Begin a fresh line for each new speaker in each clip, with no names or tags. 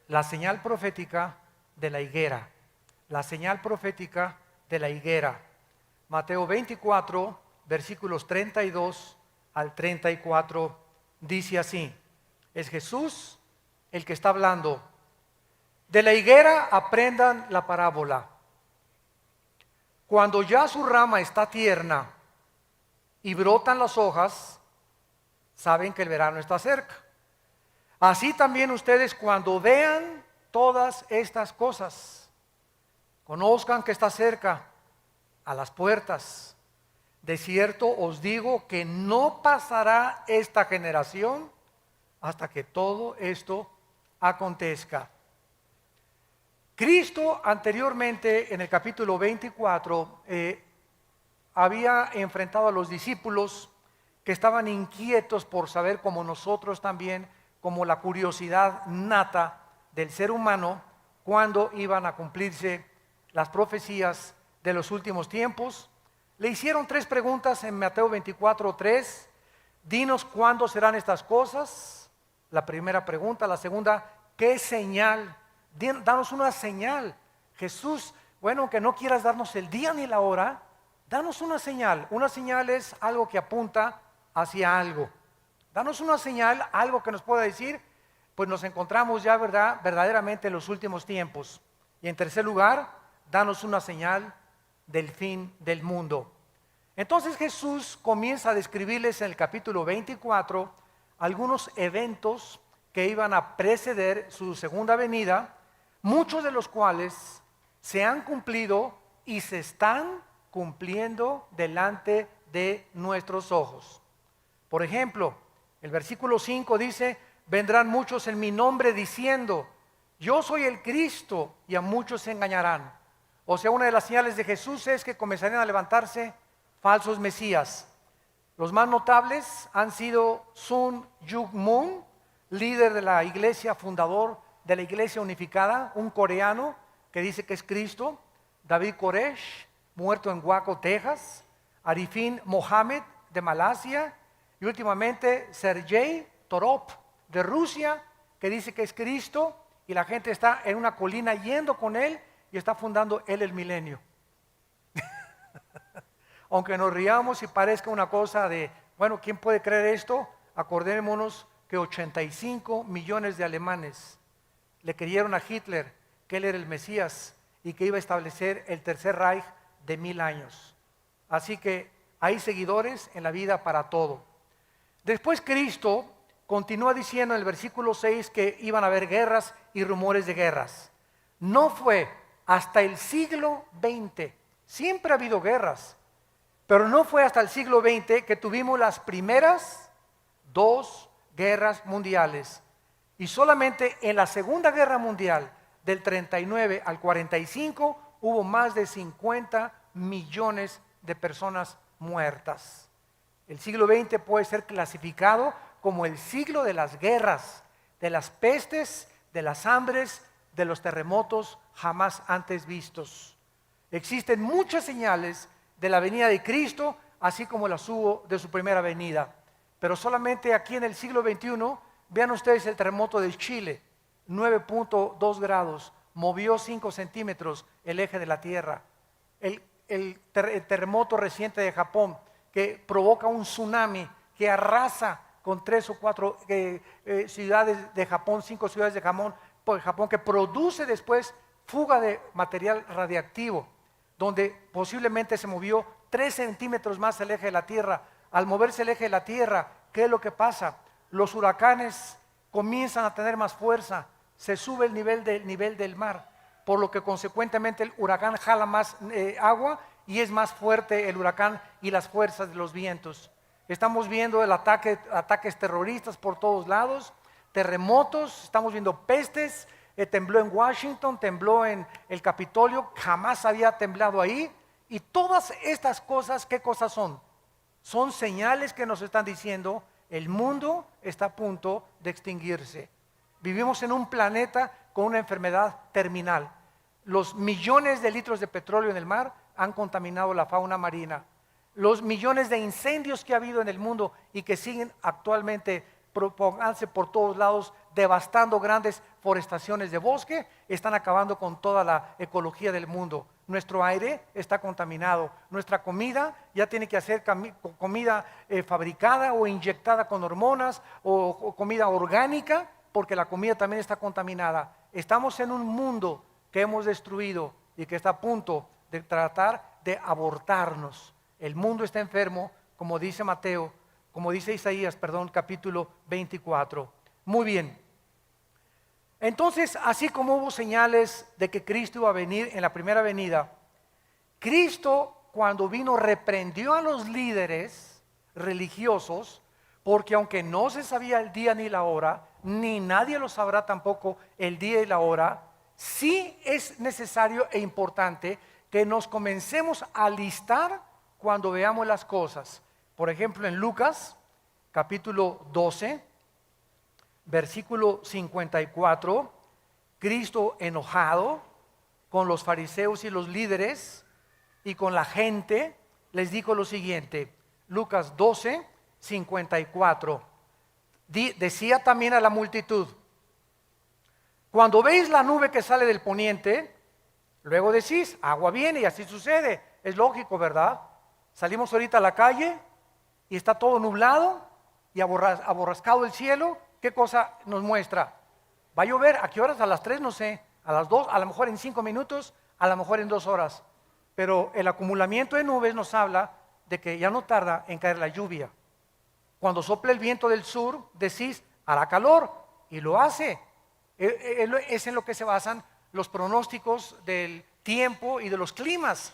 la señal profética de la higuera. La señal profética de la higuera. Mateo 24, versículos 32 al 34, dice así. Es Jesús el que está hablando. De la higuera aprendan la parábola. Cuando ya su rama está tierna y brotan las hojas, saben que el verano está cerca. Así también ustedes, cuando vean todas estas cosas, conozcan que está cerca, a las puertas. De cierto os digo que no pasará esta generación hasta que todo esto acontezca. Cristo anteriormente, en el capítulo 24, había enfrentado a los discípulos que estaban inquietos por saber, como nosotros también, como la curiosidad nata del ser humano, cuándo iban a cumplirse las profecías de los últimos tiempos. Le hicieron 3 preguntas en Mateo 24:3. Dinos cuándo serán estas cosas. La primera pregunta. La segunda, ¿qué señal? Danos una señal. Jesús, bueno, que no quieras darnos el día ni la hora, danos una señal. Una señal es algo que apunta hacia algo. Danos una señal, algo que nos pueda decir, pues nos encontramos ya, ¿verdad?, verdaderamente en los últimos tiempos. Y en tercer lugar, danos una señal del fin del mundo. Entonces Jesús comienza a describirles en el capítulo 24 algunos eventos que iban a preceder su segunda venida, muchos de los cuales se han cumplido y se están cumpliendo delante de nuestros ojos. Por ejemplo, el versículo 5 dice: vendrán muchos en mi nombre diciendo, yo soy el Cristo, y a muchos se engañarán. O sea, una de las señales de Jesús es que comenzarían a levantarse falsos mesías. Los más notables han sido Sun Myung Moon, líder de la iglesia, fundador de la iglesia unificada, un coreano que dice que es Cristo. David Koresh, muerto en Waco, Texas. Arifin Mohammed, de Malasia. Y últimamente Sergei Torop, de Rusia, que dice que es Cristo, y la gente está en una colina yendo con él y está fundando él el milenio. Aunque nos riamos y parezca una cosa de, bueno, ¿quién puede creer esto? Acordémonos que 85 millones de alemanes le creyeron a Hitler que él era el Mesías y que iba a establecer el tercer Reich de 1000 años. Así que hay seguidores en la vida para todo. Después Cristo continúa diciendo en el versículo 6 que iban a haber guerras y rumores de guerras. No fue hasta el siglo XX, siempre ha habido guerras, pero no fue hasta el siglo XX que tuvimos las primeras 2 guerras mundiales. Y solamente en la Segunda Guerra Mundial, del 39 al 45, hubo más de 50 millones de personas muertas. El siglo XX puede ser clasificado como el siglo de las guerras, de las pestes, de las hambres, de los terremotos jamás antes vistos. Existen muchas señales de la venida de Cristo, así como las hubo de su primera venida. Pero solamente aquí en el siglo XXI, vean ustedes el terremoto de Chile, 9.2 grados, movió 5 centímetros el eje de la Tierra. El terremoto reciente de Japón, que provoca un tsunami que arrasa con 3 o 4 ciudades de Japón, 5 ciudades de Japón, que produce después fuga de material radiactivo, donde posiblemente se movió 3 centímetros más el eje de la Tierra. Al moverse el eje de la Tierra, ¿qué es lo que pasa? Los huracanes comienzan a tener más fuerza, se sube el nivel del mar, por lo que consecuentemente el huracán jala más agua y es más fuerte el huracán y las fuerzas de los vientos. Estamos viendo ataques terroristas por todos lados, terremotos, estamos viendo pestes, tembló en Washington, tembló en el Capitolio, jamás había temblado ahí. Y todas estas cosas, ¿qué cosas son? Son señales que nos están diciendo el mundo está a punto de extinguirse. Vivimos en un planeta con una enfermedad terminal. Los millones de litros de petróleo en el mar han contaminado la fauna marina. Los millones de incendios que ha habido en el mundo y que siguen actualmente propagándose por todos lados, devastando grandes forestaciones de bosque, están acabando con toda la ecología del mundo. Nuestro aire está contaminado, nuestra comida ya tiene que ser comida fabricada o inyectada con hormonas o comida orgánica, porque la comida también está contaminada. Estamos en un mundo que hemos destruido y que está a punto de tratar de abortarnos. El mundo está enfermo, como dice Isaías, capítulo 24. Muy bien. Entonces, así como hubo señales de que Cristo iba a venir en la primera venida, Cristo cuando vino reprendió a los líderes religiosos, porque aunque no se sabía el día ni la hora, ni nadie lo sabrá tampoco el día y la hora, sí es necesario e importante que nos comencemos a alistar cuando veamos las cosas. Por ejemplo, en Lucas, capítulo 12, versículo 54, Cristo enojado con los fariseos y los líderes y con la gente, les dijo lo siguiente. Lucas 12, 54. Decía también a la multitud: cuando veis la nube que sale del poniente, luego decís, agua viene, y así sucede. Es lógico, ¿verdad? Salimos ahorita a la calle y está todo nublado y aborrascado el cielo. ¿Qué cosa nos muestra? Va a llover. ¿A qué horas? A las 3, no sé. A las 2, a lo mejor en 5 minutos, a lo mejor en 2 horas. Pero el acumulamiento de nubes nos habla de que ya no tarda en caer la lluvia. Cuando sopla el viento del sur, decís, hará calor, y lo hace. Es en lo que se basan los pronósticos del tiempo y de los climas.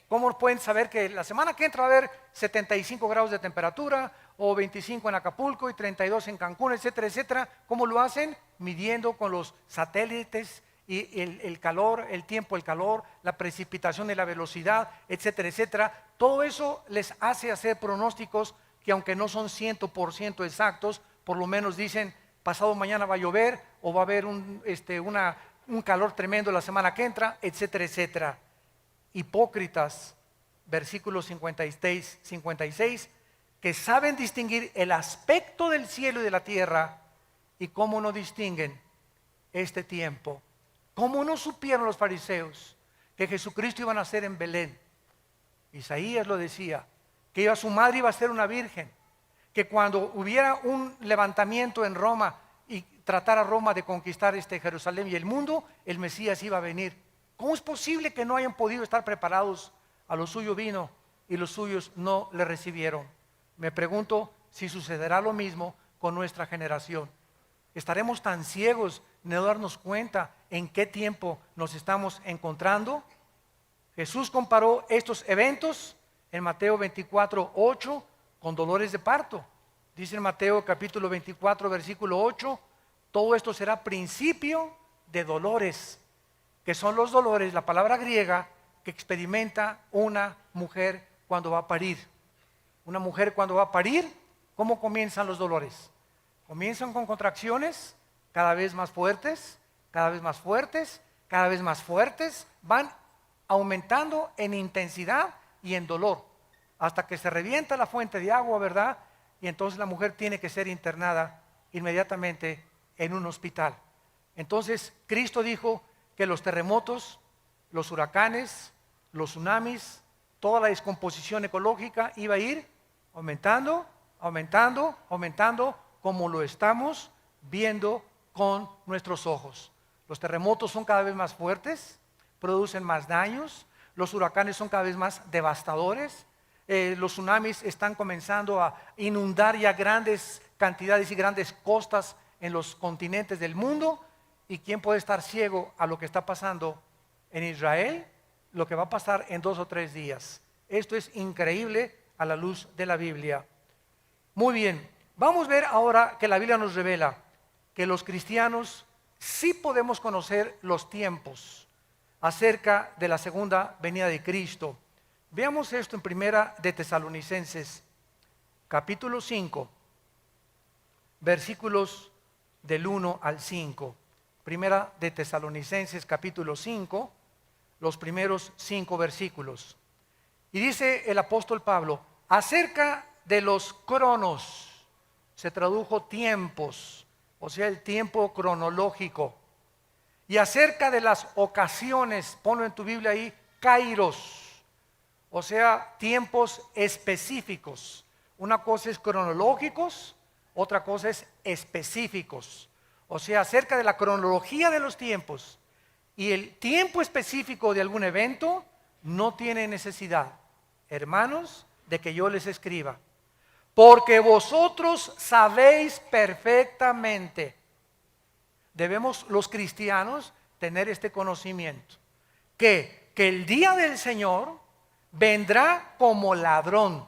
¿Cómo pueden saber que la semana que entra va a haber 75 grados de temperatura, o 25 en Acapulco y 32 en Cancún, etcétera, etcétera? ¿Cómo lo hacen? Midiendo con los satélites y el calor, el tiempo, el calor, la precipitación y la velocidad, etcétera, etcétera. Todo eso les hace hacer pronósticos que, aunque no son 100% exactos, por lo menos dicen, pasado mañana va a llover, o va a haber un calor tremendo la semana que entra, etcétera, etcétera. Hipócritas, versículos 56, que saben distinguir el aspecto del cielo y de la tierra, y cómo no distinguen este tiempo. ¿Cómo no supieron los fariseos que Jesucristo iba a nacer en Belén? Isaías lo decía, que su madre iba a ser una virgen, que cuando hubiera un levantamiento en Roma y tratara Roma de conquistar Jerusalén y el mundo, el Mesías iba a venir. ¿Cómo es posible que no hayan podido estar preparados? A lo suyo vino y los suyos no le recibieron. Me pregunto si sucederá lo mismo con nuestra generación. ¿Estaremos tan ciegos de no darnos cuenta en qué tiempo nos estamos encontrando? Jesús comparó estos eventos en Mateo 24, 8 con dolores de parto. Dice en Mateo capítulo 24, versículo 8, todo esto será principio de dolores, que son los dolores, la palabra griega, que experimenta una mujer cuando va a parir. Una mujer cuando va a parir, ¿cómo comienzan los dolores? Comienzan con contracciones cada vez más fuertes, cada vez más fuertes, cada vez más fuertes, van aumentando en intensidad y en dolor, hasta que se revienta la fuente de agua, ¿verdad? Y entonces la mujer tiene que ser internada inmediatamente en un hospital. Entonces Cristo dijo que los terremotos, los huracanes, los tsunamis, toda la descomposición ecológica iba a ir aumentando, aumentando, aumentando, como lo estamos viendo con nuestros ojos. Los terremotos son cada vez más fuertes, producen más daños, los huracanes son cada vez más devastadores, los tsunamis están comenzando a inundar ya grandes cantidades y grandes costas en los continentes del mundo. ¿Y quién puede estar ciego a lo que está pasando en Israel? Lo que va a pasar en 2 o 3 días. Esto es increíble a la luz de la Biblia. Muy bien, vamos a ver ahora que la Biblia nos revela que los cristianos sí podemos conocer los tiempos acerca de la segunda venida de Cristo. Veamos esto en Primera de Tesalonicenses, capítulo 5, versículos del 1 al 5. Primera de Tesalonicenses, capítulo 5, los primeros 5 versículos. Y dice el apóstol Pablo, acerca de los cronos. se tradujo tiempos, o sea, el tiempo cronológico. Y acerca de las ocasiones, ponlo en tu Biblia ahí, kairos, o sea, tiempos específicos. Una cosa es cronológicos, otra cosa es específicos. O sea, acerca de la cronología de los tiempos y el tiempo específico de algún evento, no tiene necesidad, hermanos, de que yo les escriba. Porque vosotros sabéis perfectamente. Debemos los cristianos tener este conocimiento, que el día del Señor vendrá como ladrón,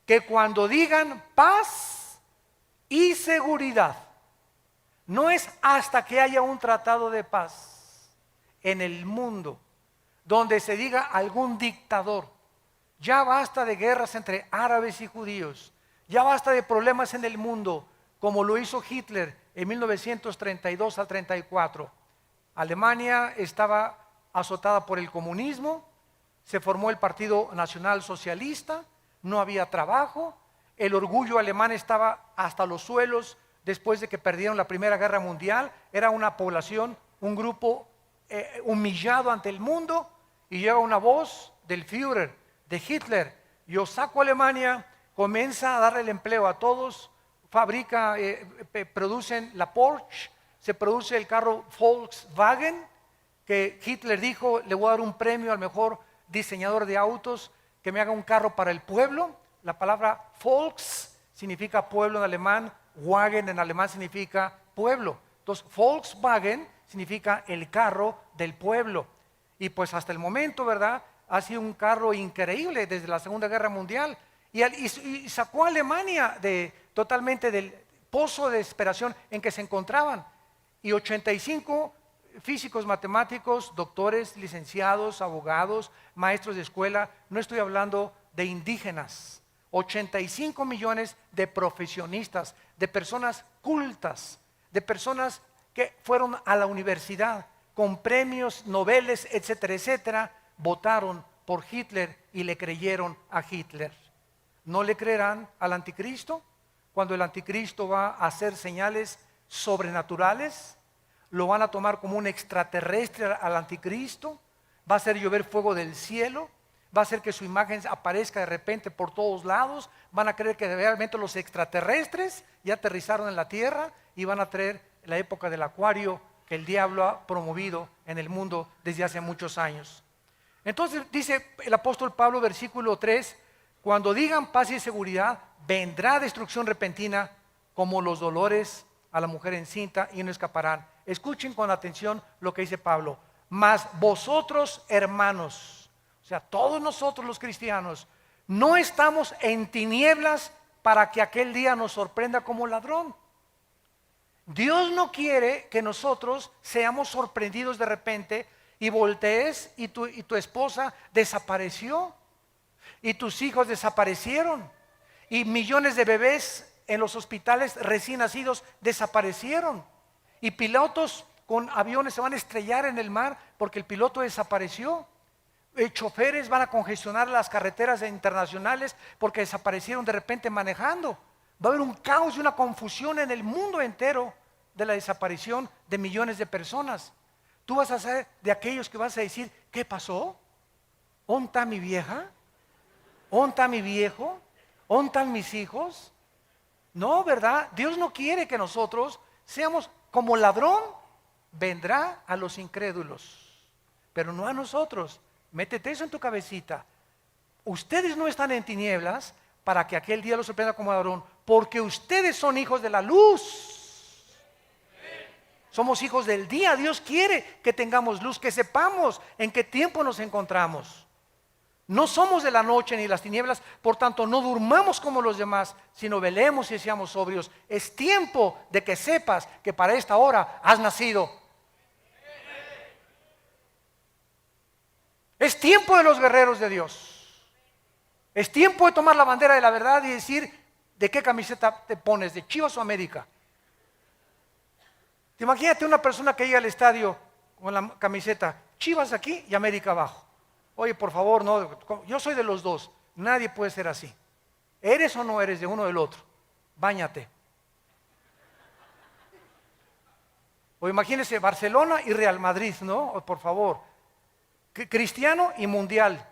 que cuando digan paz y seguridad, no es hasta que haya un tratado de paz en el mundo, donde se diga algún dictador, ya basta de guerras entre árabes y judíos, ya basta de problemas en el mundo, como lo hizo Hitler en 1932 al 34. Alemania estaba azotada por el comunismo, se formó el Partido Nacional Socialista, no había trabajo, el orgullo alemán estaba hasta los suelos después de que perdieron la Primera Guerra Mundial, era una población, un grupo humillado ante el mundo, y llega una voz del Führer, de Hitler: yo saco a Alemania, comienza a darle el empleo a todos, fabrica, producen la Porsche, se produce el carro Volkswagen, que Hitler dijo: le voy a dar un premio al mejor diseñador de autos que me haga un carro para el pueblo. La palabra Volks significa pueblo en alemán, Wagen en alemán significa pueblo. Entonces Volkswagen significa el carro del pueblo. Y pues hasta el momento, ¿verdad?, ha sido un carro increíble desde la Segunda Guerra Mundial. Y sacó a Alemania totalmente del pozo de desesperación en que se encontraban. Y 85 físicos, matemáticos, doctores, licenciados, abogados, maestros de escuela, no estoy hablando de indígenas, 85 millones de profesionistas, de personas cultas, de personas que fueron a la universidad con premios Nobel, etcétera, etcétera, votaron por Hitler y le creyeron a Hitler. ¿No le creerán al anticristo? Cuando el anticristo va a hacer señales sobrenaturales, lo van a tomar como un extraterrestre al anticristo, va a hacer llover fuego del cielo, va a hacer que su imagen aparezca de repente por todos lados, van a creer que realmente los extraterrestres ya aterrizaron en la tierra y van a traer la época del acuario que el diablo ha promovido en el mundo desde hace muchos años. Entonces dice el apóstol Pablo, versículo 3, cuando digan paz y seguridad, vendrá destrucción repentina como los dolores a la mujer encinta y no escaparán. Escuchen con atención lo que dice Pablo. Mas vosotros, hermanos, o sea, todos nosotros los cristianos, no estamos en tinieblas para que aquel día nos sorprenda como ladrón. Dios no quiere que nosotros seamos sorprendidos de repente y voltees y tu esposa desapareció y tus hijos desaparecieron y millones de bebés en los hospitales recién nacidos desaparecieron y pilotos con aviones se van a estrellar en el mar porque el piloto desapareció. Choferes van a congestionar las carreteras internacionales porque desaparecieron de repente manejando. Va a haber un caos y una confusión en el mundo entero de la desaparición de millones de personas. Tú vas a ser de aquellos que vas a decir: ¿qué pasó? ¿Dónde está mi vieja? ¿Dónde está mi viejo? ¿Dónde están mis hijos? No, ¿verdad? Dios no quiere que nosotros seamos como ladrón. Vendrá a los incrédulos, pero no a nosotros. Métete eso en tu cabecita. Ustedes no están en tinieblas para que aquel día los sorprenda como ladrón, porque ustedes son hijos de la luz. Somos hijos del día. Dios quiere que tengamos luz, que sepamos en qué tiempo nos encontramos. No somos de la noche ni las tinieblas, por tanto no durmamos como los demás, sino velemos y seamos sobrios. Es tiempo de que sepas que para esta hora has nacido. Es tiempo de los guerreros de Dios. Es tiempo de tomar la bandera de la verdad y decir: ¿de qué camiseta te pones? ¿De Chivas o América? Te imagínate una persona que llega al estadio con la camiseta Chivas aquí y América abajo. Oye, por favor, no, yo soy de los dos. Nadie puede ser así. ¿Eres o no eres de uno o del otro? Báñate. O imagínense Barcelona y Real Madrid, ¿no? O, por favor. Cristiano y mundial.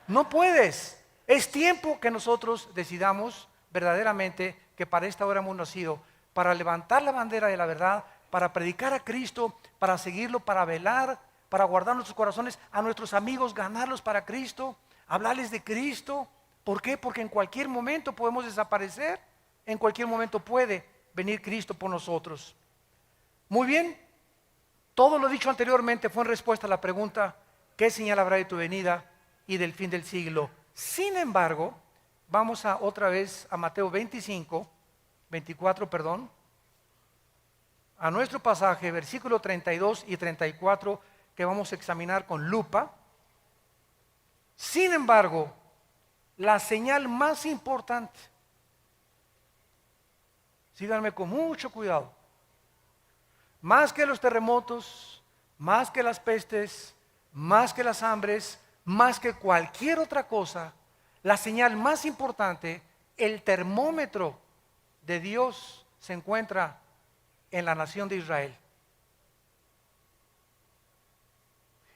No puedes. Es tiempo que nosotros decidamos verdaderamente que para esta hora hemos nacido, para levantar la bandera de la verdad, para predicar a Cristo, para seguirlo, para velar, para guardar nuestros corazones, a nuestros amigos, ganarlos para Cristo, hablarles de Cristo. ¿Por qué? Porque en cualquier momento podemos desaparecer, en cualquier momento puede venir Cristo por nosotros. Muy bien, todo lo dicho anteriormente fue en respuesta a la pregunta, ¿qué señal habrá de tu venida y del fin del siglo? Sin embargo, vamos otra vez a Mateo 24, a nuestro pasaje, versículo 32 y 34, que vamos a examinar con lupa. Sin embargo, la señal más importante, síganme con mucho cuidado, más que los terremotos, más que las pestes, más que las hambres, más que cualquier otra cosa, la señal más importante, el termómetro de Dios se encuentra en la nación de Israel.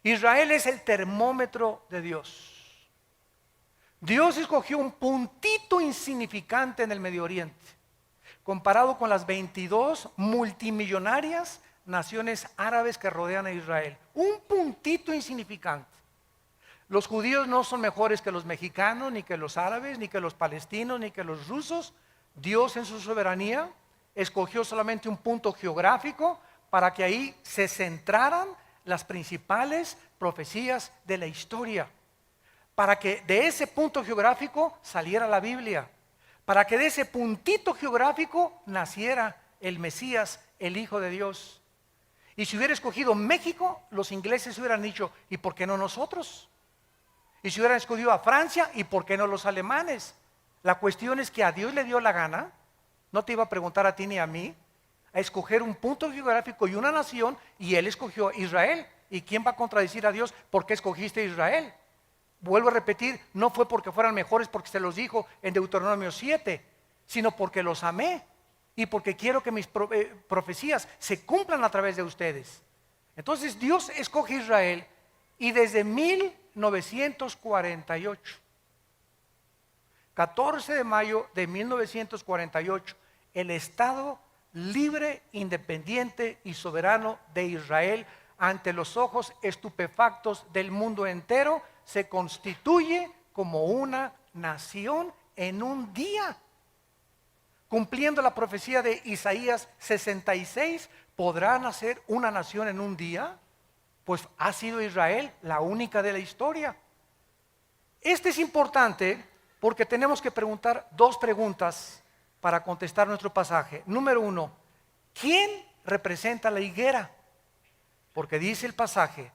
Israel es el termómetro de Dios. Dios escogió un puntito insignificante en el Medio Oriente, comparado con las 22 multimillonarias naciones árabes que rodean a Israel. Un puntito insignificante. Los judíos no son mejores que los mexicanos, ni que los árabes, ni que los palestinos, ni que los rusos. Dios en su soberanía escogió solamente un punto geográfico para que ahí se centraran las principales profecías de la historia, para que de ese punto geográfico saliera la Biblia, para que de ese puntito geográfico naciera el Mesías, el Hijo de Dios. Y si hubiera escogido México, los ingleses hubieran dicho, ¿y por qué no nosotros? Y si hubieran escogido a Francia, ¿y por qué no los alemanes? La cuestión es que a Dios le dio la gana, no te iba a preguntar a ti ni a mí, a escoger un punto geográfico y una nación, y Él escogió Israel. ¿Y quién va a contradecir a Dios? ¿Por qué escogiste Israel? Vuelvo a repetir, no fue porque fueran mejores, porque se los dijo en Deuteronomio 7, sino porque los amé y porque quiero que mis profecías se cumplan a través de ustedes. Entonces Dios escoge Israel, y desde 1948, 14 de mayo de 1948, el Estado libre, independiente y soberano de Israel, ante los ojos estupefactos del mundo entero, se constituye como una nación en un día. Cumpliendo la profecía de Isaías 66, ¿podrá nacer una nación en un día? Pues ha sido Israel la única de la historia. Este es importante porque tenemos que preguntar dos preguntas para contestar nuestro pasaje. Número 1, ¿quién representa la higuera? Porque dice el pasaje,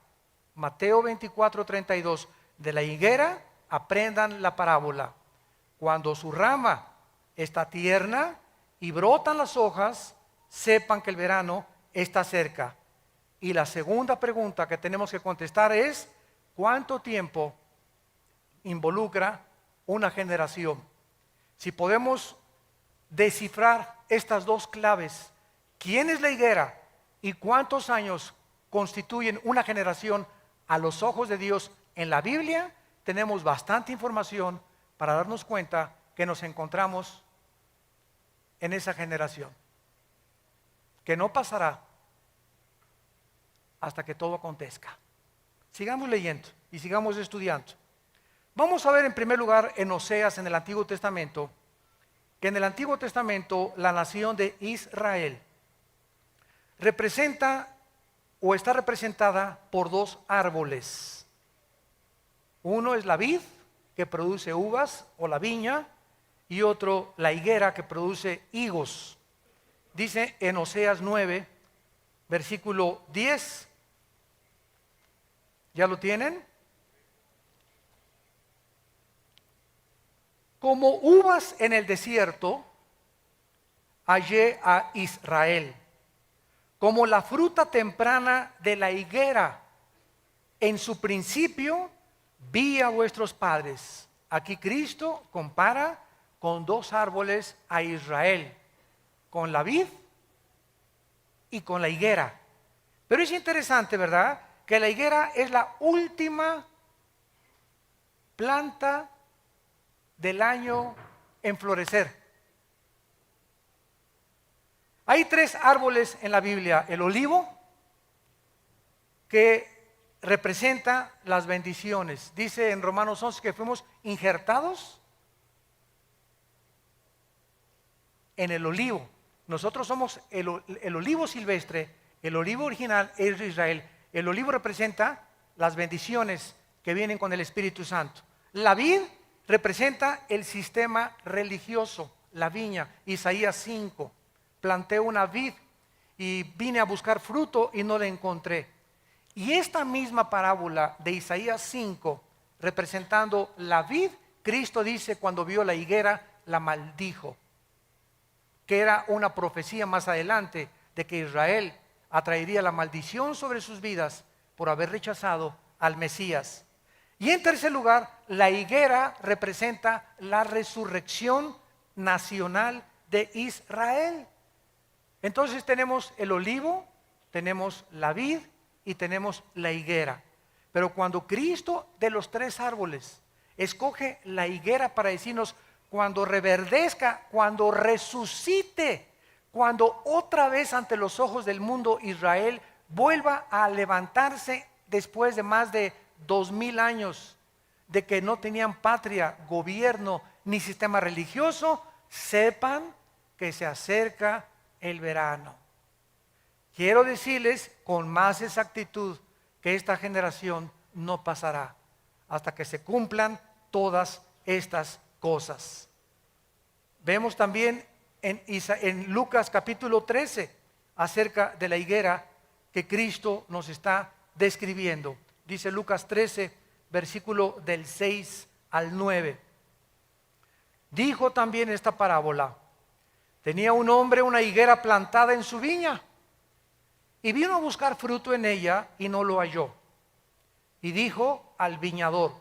Mateo 24:32, de la higuera aprendan la parábola. Cuando su rama está tierna y brotan las hojas, sepan que el verano está cerca. Y la segunda pregunta que tenemos que contestar es, ¿cuánto tiempo involucra una generación? Si podemos descifrar estas dos claves, ¿quién es la higuera y cuántos años constituyen una generación a los ojos de Dios en la Biblia? Tenemos bastante información para darnos cuenta que nos encontramos en esa generación, que no pasará hasta que todo acontezca. Sigamos leyendo y sigamos estudiando. Vamos a ver en primer lugar en Oseas, en el Antiguo Testamento, que en el Antiguo Testamento la nación de Israel representa o está representada por dos árboles. Uno es la vid, que produce uvas, o la viña, y otro la higuera, que produce higos. Dice en Oseas 9, versículo 10, ¿ya lo tienen? Como uvas en el desierto, hallé a Israel, como la fruta temprana de la higuera. En su principio vi a vuestros padres. Aquí Cristo compara con dos árboles a Israel, con la vid y con la higuera. Pero es interesante, ¿verdad?, que la higuera es la última planta del año en florecer. Hay 3 árboles en la Biblia: el olivo, que representa las bendiciones. Dice en Romanos 11 que fuimos injertados en el olivo. Nosotros somos el olivo silvestre, el olivo original es de Israel. El olivo representa las bendiciones que vienen con el Espíritu Santo. La vid representa el sistema religioso, la viña. Isaías 5, planté una vid y vine a buscar fruto y no la encontré. Y esta misma parábola de Isaías 5, representando la vid, Cristo dice cuando vio la higuera, la maldijo, que era una profecía más adelante de que Israel atraería la maldición sobre sus vidas por haber rechazado al Mesías. Y en tercer lugar, la higuera representa la resurrección nacional de Israel. Entonces tenemos el olivo, tenemos la vid y tenemos la higuera. Pero cuando Cristo, de los 3 árboles, escoge la higuera para decirnos, cuando reverdezca, cuando resucite, cuando otra vez ante los ojos del mundo Israel vuelva a levantarse después de más de 2000 años de que no tenían patria, gobierno ni sistema religioso, sepan que se acerca el verano. Quiero decirles con más exactitud que esta generación no pasará hasta que se cumplan todas estas cosas. Vemos también en Lucas capítulo 13 acerca de la higuera que Cristo nos está describiendo. Dice Lucas 13, versículo del 6 al 9. Dijo también esta parábola: tenía un hombre una higuera plantada en su viña y vino a buscar fruto en ella y no lo halló. Y dijo al viñador: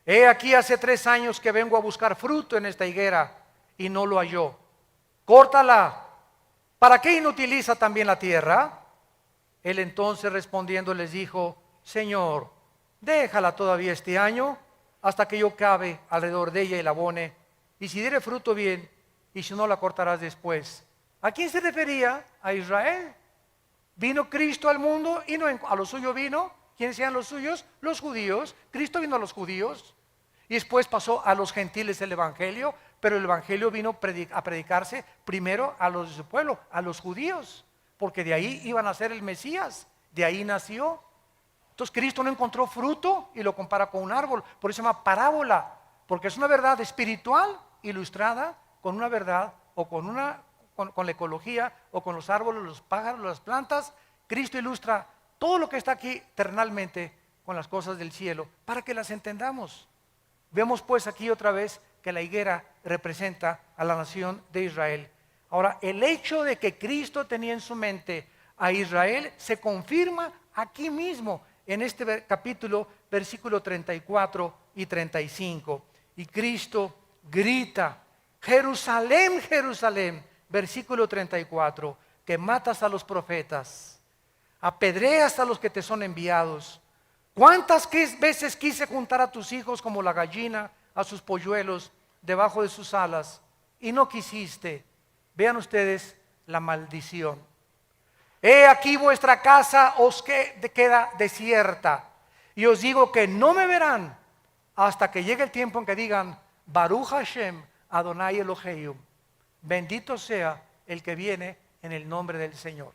he aquí hace 3 años que vengo a buscar fruto en esta higuera y no lo halló. Córtala. ¿Para qué inutiliza también la tierra? Él entonces respondiendo les dijo: Señor, déjala todavía este año hasta que yo cabe alrededor de ella y la abone, y si diere fruto bien, y si no la cortarás después. ¿A quién se refería? A Israel. Vino Cristo al mundo y no a lo suyo vino. ¿Quiénes eran los suyos? Los judíos. Cristo vino a los judíos y después pasó a los gentiles el evangelio, pero el evangelio vino a predicarse primero a los de su pueblo, a los judíos, porque de ahí iban a ser el Mesías, de ahí nació. Entonces Cristo no encontró fruto y lo compara con un árbol, por eso se llama parábola, porque es una verdad espiritual ilustrada con una verdad o con la ecología o con los árboles, los pájaros, las plantas. Cristo ilustra todo lo que está aquí terrenalmente con las cosas del cielo para que las entendamos. Vemos pues aquí otra vez que la higuera representa a la nación de Israel. Ahora, el hecho de que Cristo tenía en su mente a Israel se confirma aquí mismo en este capítulo, versículo 34 y 35. Y Cristo grita: Jerusalén, Jerusalén, versículo 34, que matas a los profetas, apedreas a los que te son enviados. ¿Cuántas veces quise juntar a tus hijos como la gallina a sus polluelos debajo de sus alas y no quisiste? Vean ustedes la maldición. He aquí vuestra casa os queda desierta, y os digo que no me verán hasta que llegue el tiempo en que digan: Baruch Hashem Adonai Elohim, bendito sea el que viene en el nombre del Señor.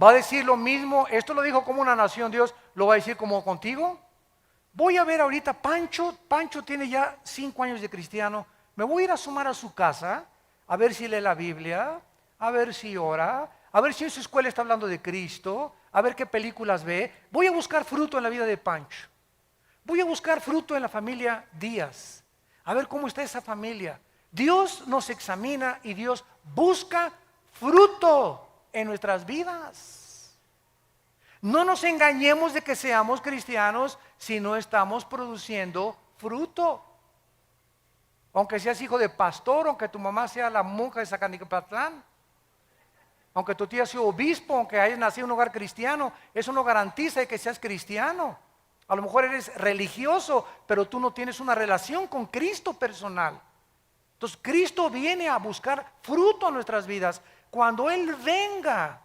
¿Va a decir lo mismo? Esto lo dijo como una nación, Dios lo va a decir como contigo. Voy a ver ahorita, Pancho tiene ya 5 años de cristiano, me voy a ir a sumar a su casa, a ver si lee la Biblia, a ver si ora, a ver si en su escuela está hablando de Cristo, a ver qué películas ve. Voy a buscar fruto en la vida de Pancho, voy a buscar fruto en la familia Díaz, a ver cómo está esa familia. Dios nos examina y Dios busca fruto en nuestras vidas. No nos engañemos de que seamos cristianos si no estamos produciendo fruto. Aunque seas hijo de pastor, aunque tu mamá sea la monja de Zacanicapatlán, Aunque tu tío sea obispo, aunque hayas nacido en un hogar cristiano, eso no garantiza que seas cristiano. A lo mejor eres religioso, pero tú no tienes una relación con Cristo personal. Entonces Cristo viene a buscar fruto en nuestras vidas. Cuando Él venga,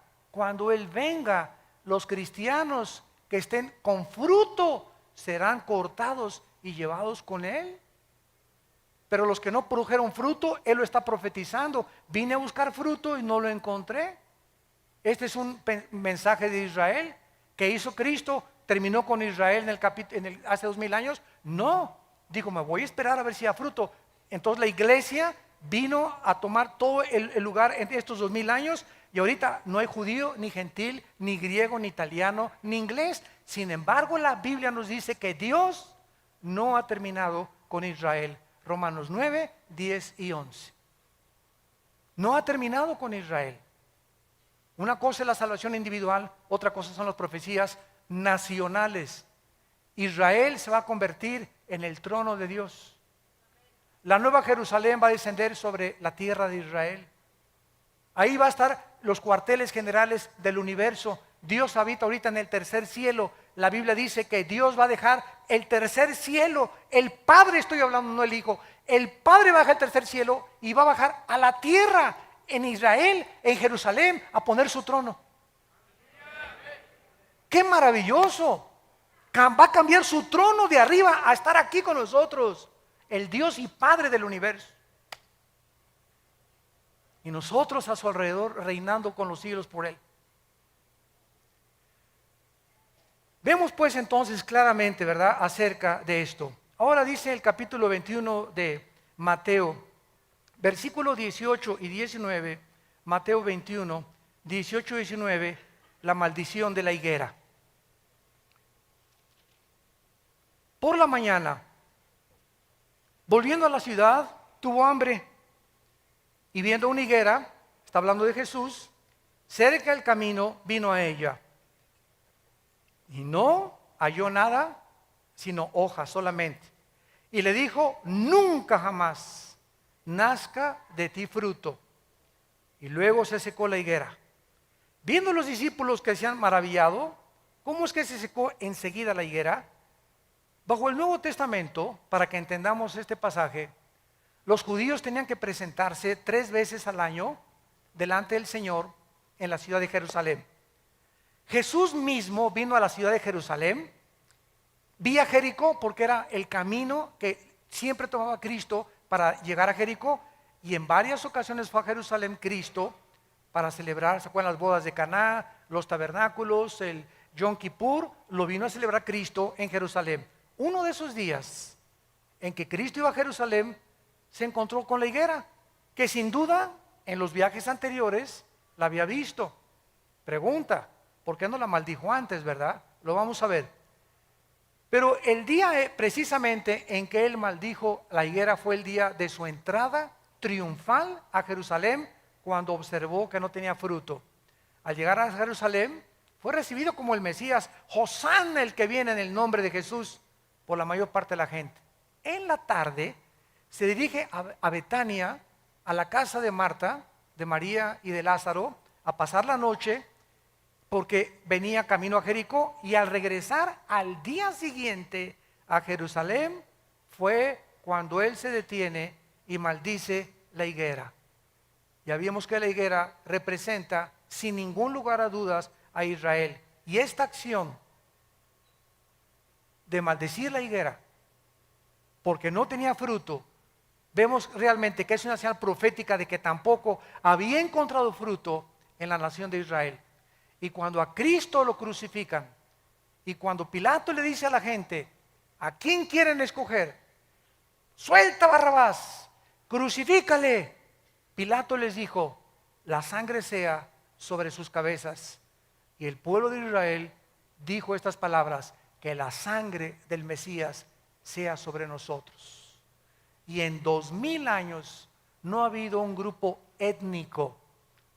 los cristianos que estén con fruto serán cortados y llevados con Él. Pero los que no produjeron fruto, Él lo está profetizando. Vine a buscar fruto y no lo encontré. Este es un mensaje de Israel que hizo Cristo. ¿Terminó con Israel hace 2000 años? No, dijo, me voy a esperar a ver si da fruto. Entonces la iglesia vino a tomar todo el lugar en estos 2000 años y ahorita no hay judío, ni gentil, ni griego, ni italiano, ni inglés. Sin embargo, la Biblia nos dice que Dios no ha terminado con Israel. Romanos 9, 10 y 11. No ha terminado con Israel. Una cosa es la salvación individual, otra cosa son las profecías nacionales. Israel se va a convertir en el trono de Dios. La nueva Jerusalén va a descender sobre la tierra de Israel. Ahí va a estar los cuarteles generales del universo. Dios habita ahorita en el tercer cielo. La Biblia dice que Dios va a dejar el tercer cielo. El Padre, estoy hablando, no el Hijo. El Padre va a dejar el tercer cielo y va a bajar a la tierra en Israel, en Jerusalén, a poner su trono. ¡Qué maravilloso! Va a cambiar su trono de arriba a estar aquí con nosotros. El Dios y Padre del universo. Y nosotros a su alrededor reinando con los siglos por Él. Vemos pues entonces claramente, ¿verdad?, acerca de esto. Ahora dice el capítulo 21 de Mateo, versículos 18 y 19, Mateo 21, 18 y 19, la maldición de la higuera. Por la mañana, volviendo a la ciudad, tuvo hambre y viendo una higuera, está hablando de Jesús, cerca del camino vino a ella. Y no halló nada, sino hojas solamente. Y le dijo, nunca jamás nazca de ti fruto. Y luego se secó la higuera. Viendo los discípulos que se han maravillado, ¿cómo es que se secó enseguida la higuera? Bajo el Nuevo Testamento, para que entendamos este pasaje, los judíos tenían que presentarse 3 veces al año delante del Señor en la ciudad de Jerusalén. Jesús mismo vino a la ciudad de Jerusalén, vía Jericó, porque era el camino que siempre tomaba Cristo para llegar a Jericó, y en varias ocasiones fue a Jerusalén Cristo para celebrar, ¿se acuerdan las bodas de Caná, los tabernáculos, el Yom Kippur? Lo vino a celebrar Cristo en Jerusalén. Uno de esos días en que Cristo iba a Jerusalén, se encontró con la higuera, que sin duda en los viajes anteriores la había visto. Pregunta, ¿por qué no la maldijo antes, verdad? Lo vamos a ver. Pero el día precisamente en que él maldijo la higuera fue el día de su entrada triunfal a Jerusalén, cuando observó que no tenía fruto. Al llegar a Jerusalén fue recibido como el Mesías, Hosana, el que viene en el nombre de Jesús, por la mayor parte de la gente. En la tarde se dirige a Betania, a la casa de Marta, de María y de Lázaro, a pasar la noche, porque venía camino a Jericó, y al regresar al día siguiente a Jerusalén fue cuando él se detiene y maldice la higuera. Ya vimos que la higuera representa sin ningún lugar a dudas a Israel, y esta acción de maldecir la higuera porque no tenía fruto, vemos realmente que es una señal profética de que tampoco había encontrado fruto en la nación de Israel. Y cuando a Cristo lo crucifican, y cuando Pilato le dice a la gente, ¿a quién quieren escoger? Suelta a Barrabás, crucifícale. Pilato les dijo, la sangre sea sobre sus cabezas. Y el pueblo de Israel dijo estas palabras, que la sangre del Mesías sea sobre nosotros. Y en 2000 años no ha habido un grupo étnico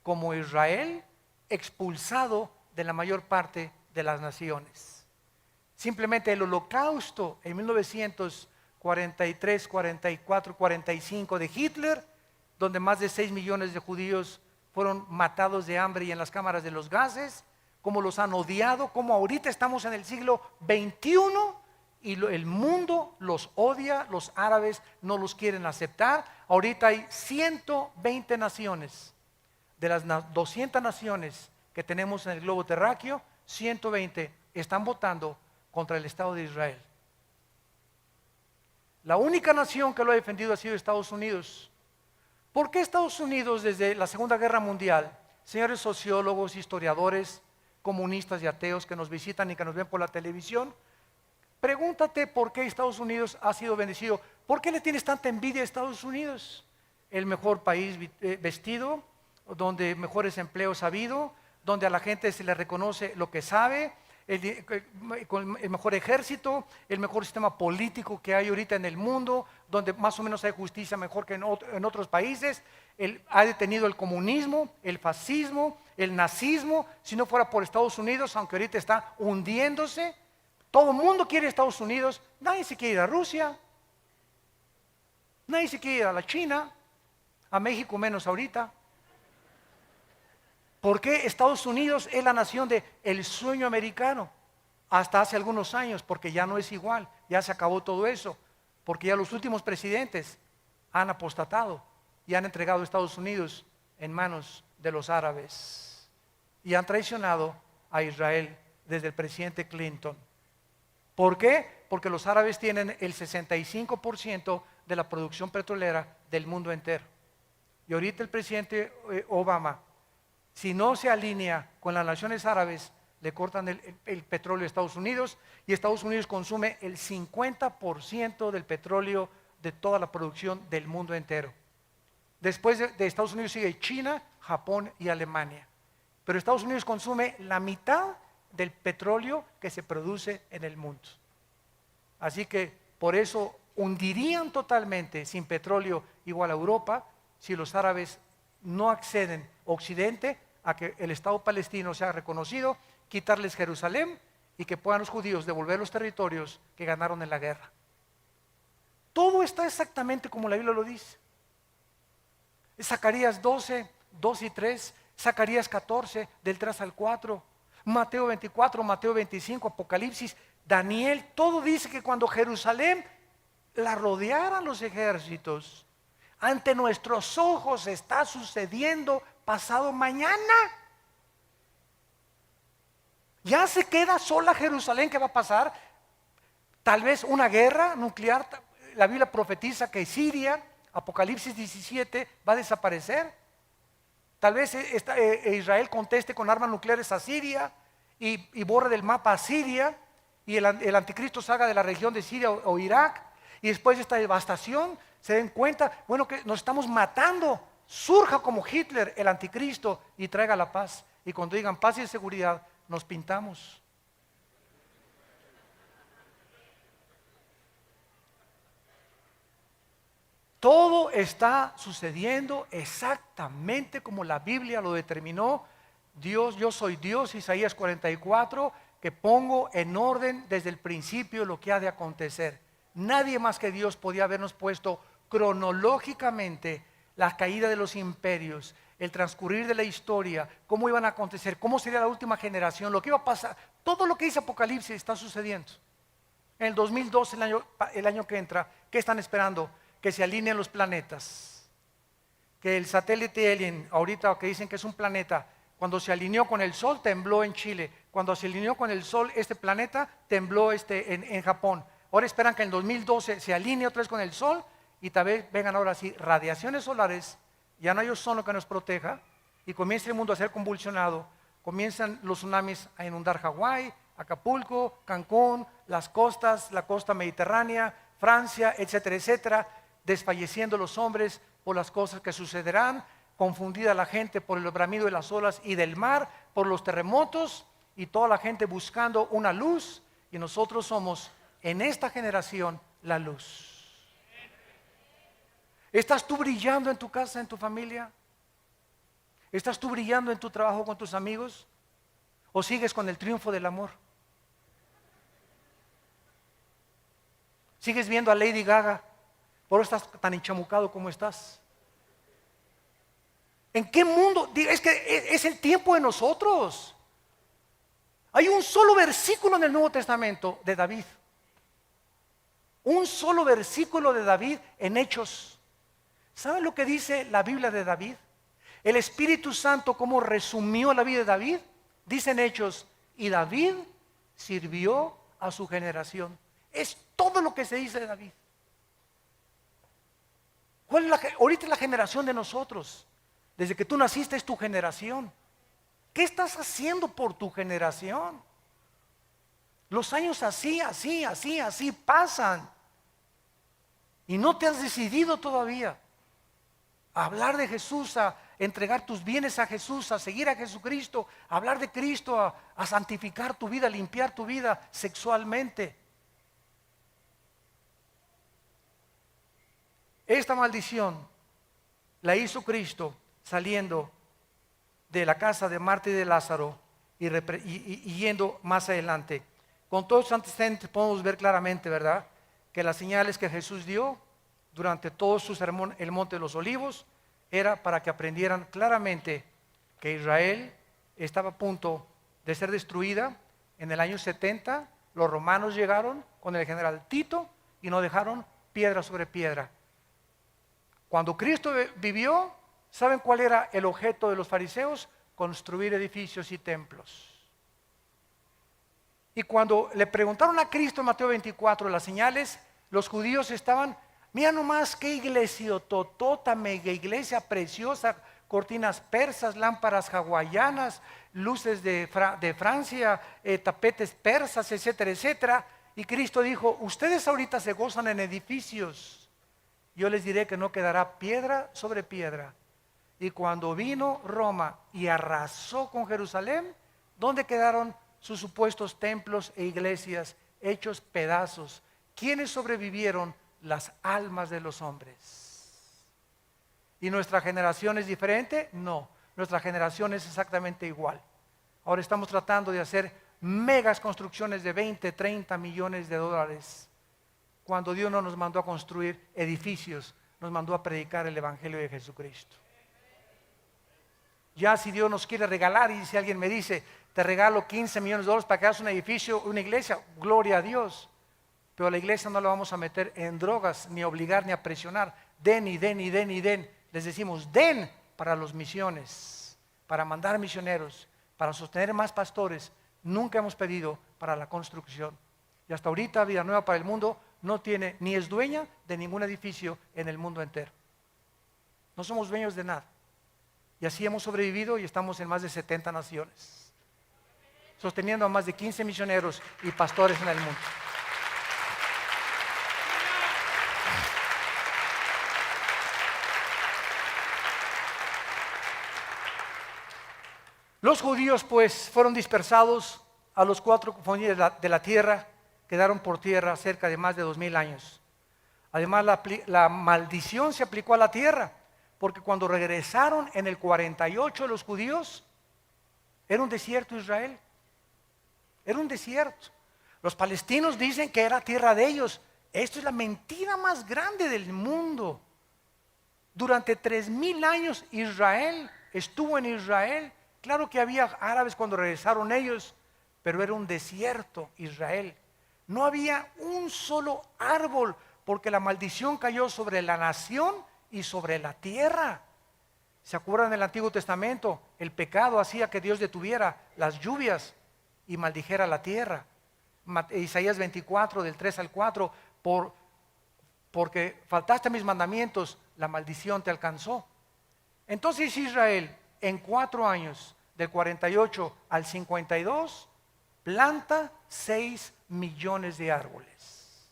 como Israel expulsado de la mayor parte de las naciones. Simplemente el holocausto en 1943, 44, 45 de Hitler, donde más de 6 millones de judíos fueron matados de hambre y en las cámaras de los gases, cómo los han odiado, cómo ahorita estamos en el siglo XXI y el mundo los odia, los árabes no los quieren aceptar. Ahorita hay 120 naciones, de las 200 naciones que tenemos en el globo terráqueo, 120 están votando contra el Estado de Israel. La única nación que lo ha defendido ha sido Estados Unidos. ¿Por qué Estados Unidos desde la Segunda Guerra Mundial? Señores sociólogos, historiadores, comunistas y ateos que nos visitan y que nos ven por la televisión, pregúntate por qué Estados Unidos ha sido bendecido. ¿Por qué le tienes tanta envidia a Estados Unidos? El mejor país vestido, donde mejores empleos ha habido, donde a la gente se le reconoce lo que sabe, con el mejor ejército, el mejor sistema político que hay ahorita en el mundo, donde más o menos hay justicia mejor que en otros países. Ha detenido el comunismo, el fascismo, el nazismo. Si no fuera por Estados Unidos, aunque ahorita está hundiéndose, todo el mundo quiere Estados Unidos. Nadie se quiere ir a Rusia, nadie se quiere ir a la China, a México menos ahorita. ¿Por qué Estados Unidos es la nación del sueño americano? Hasta hace algunos años, porque ya no es igual, ya se acabó todo eso, porque ya los últimos presidentes han apostatado y han entregado a Estados Unidos en manos de los árabes y han traicionado a Israel desde el presidente Clinton. ¿Por qué? Porque los árabes tienen el 65% de la producción petrolera del mundo entero. Y ahorita el presidente Obama, si no se alinea con las naciones árabes, le cortan el petróleo a Estados Unidos y Estados Unidos consume el 50% del petróleo de toda la producción del mundo entero. Después de Estados Unidos sigue China, Japón y Alemania. Pero Estados Unidos consume la mitad del petróleo que se produce en el mundo. Así que por eso hundirían totalmente sin petróleo igual a Europa si los árabes no acceden Occidente a que el Estado palestino sea reconocido, quitarles Jerusalén y que puedan los judíos devolver los territorios que ganaron en la guerra. Todo está exactamente como la Biblia lo dice. Zacarías 12, 2 y 3, Zacarías 14, del 3 al 4, Mateo 24, Mateo 25, Apocalipsis, Daniel, todo dice que cuando Jerusalén la rodearan los ejércitos, ante nuestros ojos está sucediendo pasado mañana. Ya se queda sola Jerusalén. ¿Qué va a pasar? Tal vez una guerra nuclear. La Biblia profetiza que Siria, Apocalipsis 17, va a desaparecer. Tal vez Israel conteste con armas nucleares a Siria y borre del mapa a Siria y el anticristo salga de la región de Siria o Irak, y después de esta devastación se den cuenta, bueno, que nos estamos matando. Surja como Hitler el anticristo y traiga la paz. Y cuando digan paz y seguridad, nos pintamos. Todo está sucediendo exactamente como la Biblia lo determinó. Dios, yo soy Dios, Isaías 44, que pongo en orden desde el principio lo que ha de acontecer. Nadie más que Dios podía habernos puesto cronológicamente la caída de los imperios, el transcurrir de la historia, cómo iban a acontecer, cómo sería la última generación, lo que iba a pasar. Todo lo que dice Apocalipsis está sucediendo. En el 2012, el año que entra, ¿qué están esperando? Que se alineen los planetas. Que el satélite Alien, ahorita que dicen que es un planeta, cuando se alineó con el Sol, tembló en Chile. Cuando se alineó con el Sol, este planeta, tembló en Japón. Ahora esperan que en el 2012 se alinee otra vez con el Sol y tal vez vengan ahora sí radiaciones solares, ya no hay ozono que nos proteja y comienza el mundo a ser convulsionado, comienzan los tsunamis a inundar Hawái, Acapulco, Cancún, las costas, la costa mediterránea, Francia, etcétera, etcétera, desfalleciendo los hombres por las cosas que sucederán, confundida la gente por el bramido de las olas y del mar, por los terremotos y toda la gente buscando una luz, y nosotros somos en esta generación la luz. ¿Estás tú brillando en tu casa, en tu familia? ¿Estás tú brillando en tu trabajo con tus amigos? ¿O sigues con el triunfo del amor? ¿Sigues viendo a Lady Gaga? ¿Por eso estás tan enchamucado como estás? ¿En qué mundo? Es que es el tiempo de nosotros. Hay un solo versículo en el Nuevo Testamento de David. Un solo versículo de David en Hechos. ¿Saben lo que dice la Biblia de David? El Espíritu Santo, ¿cómo resumió la vida de David? Dice en Hechos, y David sirvió a su generación. Es todo lo que se dice de David. ¿Cuál es ahorita es la generación de nosotros? Desde que tú naciste es tu generación. ¿Qué estás haciendo por tu generación? Los años así pasan. Y no te has decidido todavía a hablar de Jesús, a entregar tus bienes a Jesús, a seguir a Jesucristo, a hablar de Cristo, a santificar tu vida, a limpiar tu vida sexualmente. Esta maldición la hizo Cristo saliendo de la casa de Marta y de Lázaro y yendo más adelante. Con todos los antecedentes podemos ver claramente, ¿verdad?, que las señales que Jesús dio durante todo su sermón, el Monte de los Olivos, era para que aprendieran claramente que Israel estaba a punto de ser destruida. En el año 70 los romanos llegaron con el general Tito y no dejaron piedra sobre piedra. Cuando Cristo vivió, ¿saben cuál era el objeto de los fariseos? Construir edificios y templos. Y cuando le preguntaron a Cristo en Mateo 24 las señales, los judíos estaban, mira nomás qué iglesia totota, mega iglesia preciosa, cortinas persas, lámparas hawaianas, luces de Francia, tapetes persas, etcétera, etcétera. Y Cristo dijo, ustedes ahorita se gozan en edificios. Yo les diré que no quedará piedra sobre piedra. Y cuando vino Roma y arrasó con Jerusalén, ¿dónde quedaron sus supuestos templos e iglesias hechos pedazos? ¿Quiénes sobrevivieron? Las almas de los hombres. ¿Y nuestra generación es diferente? No, nuestra generación es exactamente igual. Ahora estamos tratando de hacer megas construcciones de 20, 30 millones de dólares. Cuando Dios no nos mandó a construir edificios, nos mandó a predicar el Evangelio de Jesucristo. Ya si Dios nos quiere regalar, y si alguien me dice, te regalo 15 millones de dólares para que hagas un edificio, una iglesia, gloria a Dios. Pero la iglesia no la vamos a meter en drogas, ni a obligar, ni a presionar. Den y den y den y den. Les decimos, den para las misiones, para mandar misioneros, para sostener más pastores. Nunca hemos pedido para la construcción. Y hasta ahorita Vida Nueva para el Mundo no tiene, ni es dueña de ningún edificio en el mundo entero. No somos dueños de nada. Y así hemos sobrevivido y estamos en más de 70 naciones, sosteniendo a más de 15 misioneros y pastores en el mundo. Los judíos pues fueron dispersados a los 4 confines de la tierra, quedaron por tierra cerca de más de 2000 años. Además la maldición se aplicó a la tierra, porque cuando regresaron en el 48 los judíos, era un desierto Israel, era un desierto. Los palestinos dicen que era tierra de ellos. Esto es la mentira más grande del mundo. Durante 3000 años Israel estuvo en Israel. Claro que había árabes cuando regresaron ellos, pero era un desierto Israel. No había un solo árbol, porque la maldición cayó sobre la nación y sobre la tierra. ¿Se acuerdan del Antiguo Testamento? El pecado hacía que Dios detuviera las lluvias y maldijera la tierra. Isaías 24, del 3 al 4, porque faltaste a mis mandamientos, la maldición te alcanzó. Entonces Israel, en 4 años, del 48 al 52, planta 6 millones de árboles,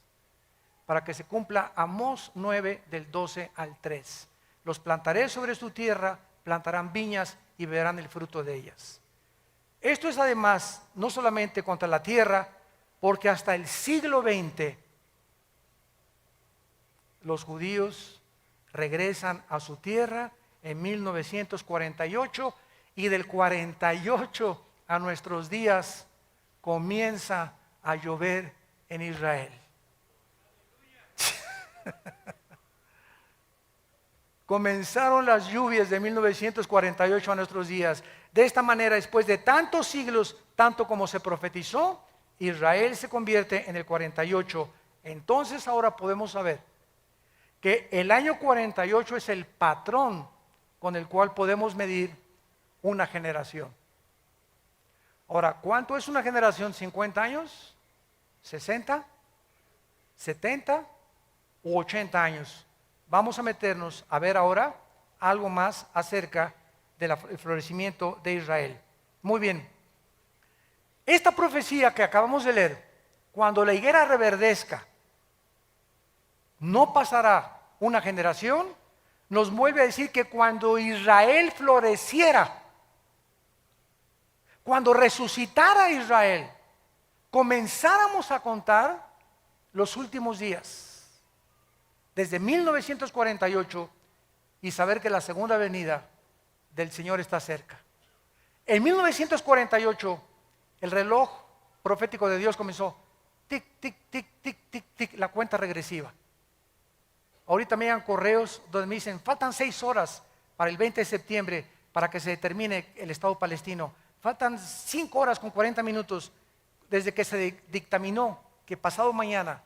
para que se cumpla Amós 9, del 12 al 3. Los plantaré sobre su tierra, plantarán viñas y verán el fruto de ellas. Esto es además no solamente contra la tierra, porque hasta el siglo XX los judíos regresan a su tierra en 1948, y del 48 a nuestros días comienza a llover en Israel. Comenzaron las lluvias de 1948 a nuestros días. De esta manera, después de tantos siglos, tanto como se profetizó, Israel se convierte en el 48. Entonces ahora podemos saber que el año 48 es el patrón con el cual podemos medir una generación. Ahora, ¿cuánto es una generación? ¿50 años? ¿60? ¿70? ¿U 80 años? Vamos a meternos a ver ahora algo más acerca del florecimiento de Israel. Muy bien. Esta profecía que acabamos de leer, cuando la higuera reverdezca, no pasará una generación, nos vuelve a decir que cuando Israel floreciera, cuando resucitara Israel, comenzáramos a contar los últimos días, desde 1948, y saber que la segunda venida del Señor está cerca. En 1948, el reloj profético de Dios comenzó, tic, tic, tic, tic, tic, tic, la cuenta regresiva. Ahorita me llegan correos donde me dicen, faltan 6 horas para el 20 de septiembre para que se determine el Estado palestino. Faltan 5 horas con 40 minutos desde que se dictaminó que pasado mañana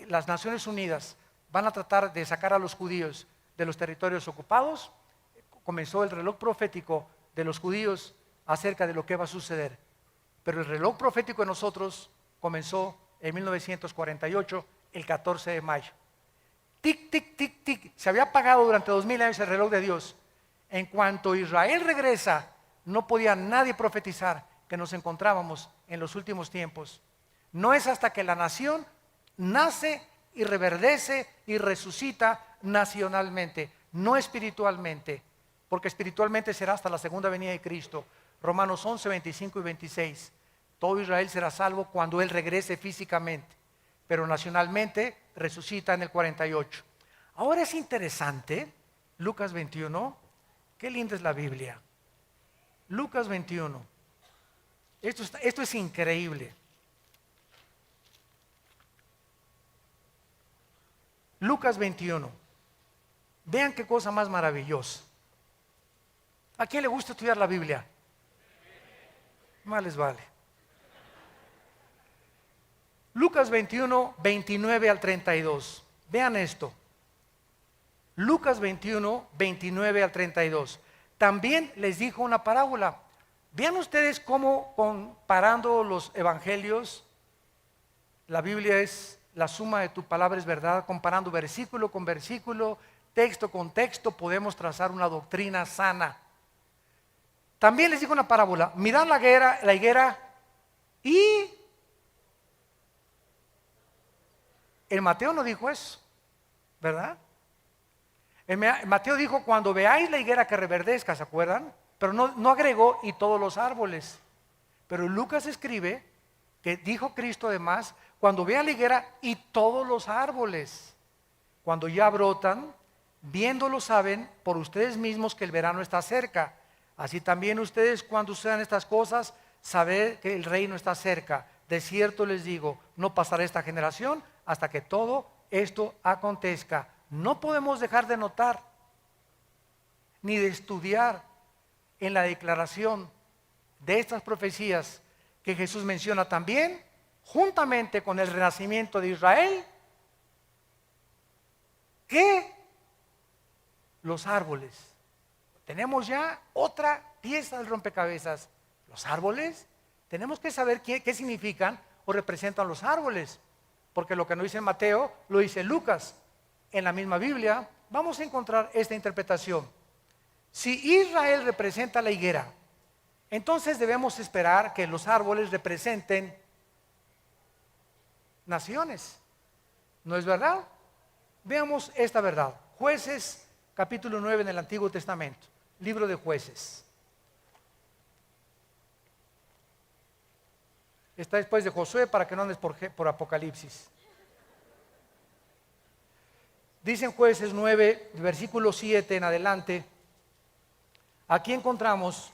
las Naciones Unidas van a tratar de sacar a los judíos de los territorios ocupados. Comenzó el reloj profético de los judíos acerca de lo que va a suceder. Pero el reloj profético de nosotros comenzó en 1948, el 14 de mayo. Tic, tic, tic, tic. Se había apagado durante 2000 años el reloj de Dios. En cuanto Israel regresa, no podía nadie profetizar que nos encontrábamos en los últimos tiempos. No es hasta que la nación nace y reverdece y resucita nacionalmente, no espiritualmente, porque espiritualmente será hasta la segunda venida de Cristo. Romanos 11, 25 y 26. Todo Israel será salvo cuando Él regrese físicamente, pero nacionalmente resucita en el 48. Ahora es interesante, Lucas 21, qué linda es la Biblia. Lucas 21, esto es increíble. Lucas 21, vean qué cosa más maravillosa. ¿A quién le gusta estudiar la Biblia? Más les vale. Lucas 21, 29 al 32. Vean esto. Lucas 21, 29 al 32. También les dijo una parábola. Vean ustedes cómo comparando los evangelios, la Biblia es la suma de tu palabra es verdad, comparando versículo con versículo, texto con texto, podemos trazar una doctrina sana. También les digo una parábola, mirad la higuera y el Mateo no dijo eso, ¿verdad? Mateo dijo cuando veáis la higuera que reverdezca, ¿se acuerdan? Pero no agregó y todos los árboles. Pero Lucas escribe que dijo Cristo además, cuando vean la higuera y todos los árboles, cuando ya brotan, viéndolo saben por ustedes mismos que el verano está cerca. Así también ustedes cuando sucedan estas cosas, saber que el reino está cerca. De cierto les digo, no pasará esta generación hasta que todo esto acontezca. No podemos dejar de notar, ni de estudiar en la declaración de estas profecías que Jesús menciona también, juntamente con el renacimiento de Israel, que los árboles. Tenemos ya otra pieza del rompecabezas. Los árboles, tenemos que saber qué significan o representan los árboles, porque lo que no dice Mateo, lo dice Lucas. En la misma Biblia vamos a encontrar esta interpretación. Si Israel representa la higuera, entonces debemos esperar que los árboles representen naciones. ¿No es verdad? Veamos esta verdad. Jueces, capítulo 9 en el Antiguo Testamento. Libro de Jueces. Está después de Josué para que no andes por Apocalipsis. Dice en Jueces 9, versículo 7 en adelante. Aquí encontramos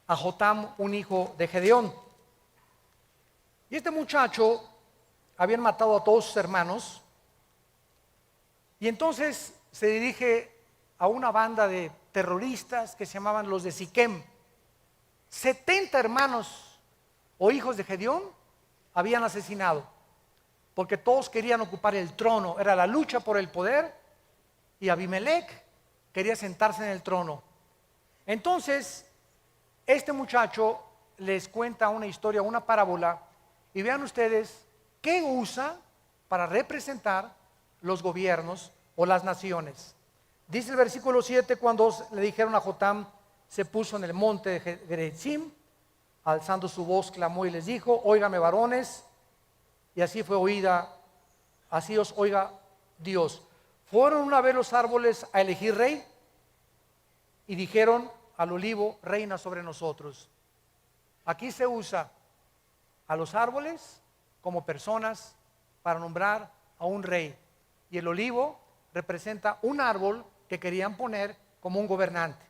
a Jotam, un hijo de Gedeón. Y este muchacho habían matado a todos sus hermanos. Y entonces se dirige a una banda de terroristas que se llamaban los de Siquem. 70 hermanos o hijos de Gedeón habían asesinado, porque todos querían ocupar el trono. Era la lucha por el poder y Abimelech quería sentarse en el trono. Entonces, este muchacho les cuenta una historia, una parábola, y vean ustedes qué usa para representar los gobiernos o las naciones. Dice el versículo 7, cuando le dijeron a Jotam, se puso en el monte de Gerizim, alzando su voz clamó y les dijo: óigame varones, y así fue oída, así os oiga Dios. Fueron una vez los árboles a elegir rey, y dijeron al olivo: reina sobre nosotros. Aquí se usa a los árboles como personas para nombrar a un rey, y el olivo representa un árbol que querían poner como un gobernante.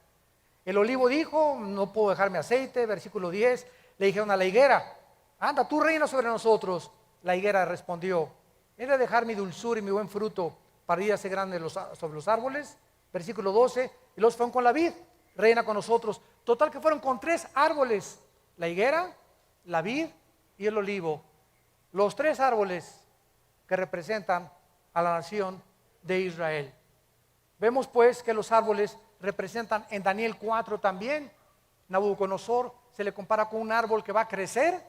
El olivo dijo: no puedo dejarme aceite. Versículo 10, le dijeron a la higuera: anda, tú reina sobre nosotros. La higuera respondió: he de dejar mi dulzura y mi buen fruto para ir a ser grande sobre los árboles. Versículo 12, y los fueron con la vid, reina con nosotros. Total que fueron con 3 árboles: la higuera, la vid y el olivo. Los 3 árboles que representan a la nación de Israel. Vemos pues que los árboles representan en Daniel 4 también. Nabucodonosor se le compara con un árbol que va a crecer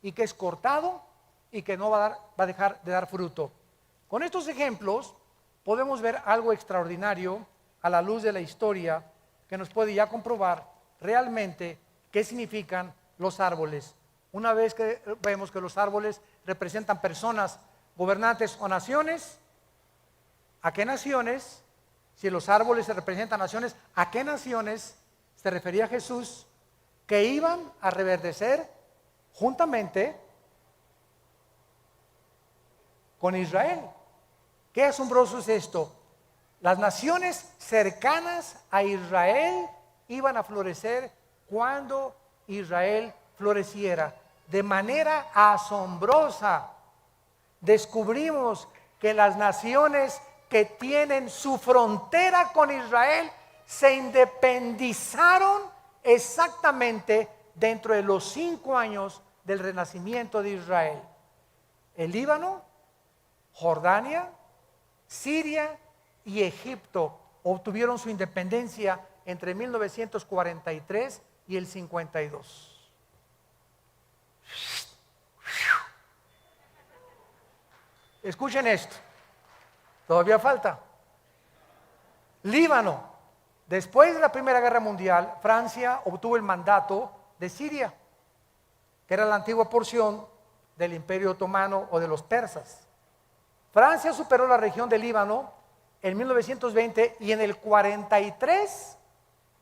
y que es cortado y que no va a dejar de dar fruto. Con estos ejemplos podemos ver algo extraordinario a la luz de la historia que nos puede ya comprobar realmente qué significan los árboles. Una vez que vemos que los árboles representan personas, gobernantes o naciones, ¿a qué naciones? Si los árboles se representan naciones, ¿a qué naciones se refería Jesús que iban a reverdecer juntamente con Israel? Qué asombroso es esto. Las naciones cercanas a Israel iban a florecer cuando Israel floreciera. De manera asombrosa descubrimos que las naciones que tienen su frontera con Israel se independizaron exactamente dentro de los 5 años del renacimiento de Israel. El Líbano, Jordania, Siria y Egipto obtuvieron su independencia entre 1943 y el 52. Escuchen esto, todavía falta. Líbano, después de la Primera Guerra Mundial, Francia obtuvo el mandato de Siria, que era la antigua porción del Imperio Otomano o de los persas. Francia superó la región del Líbano en 1920 y en el 43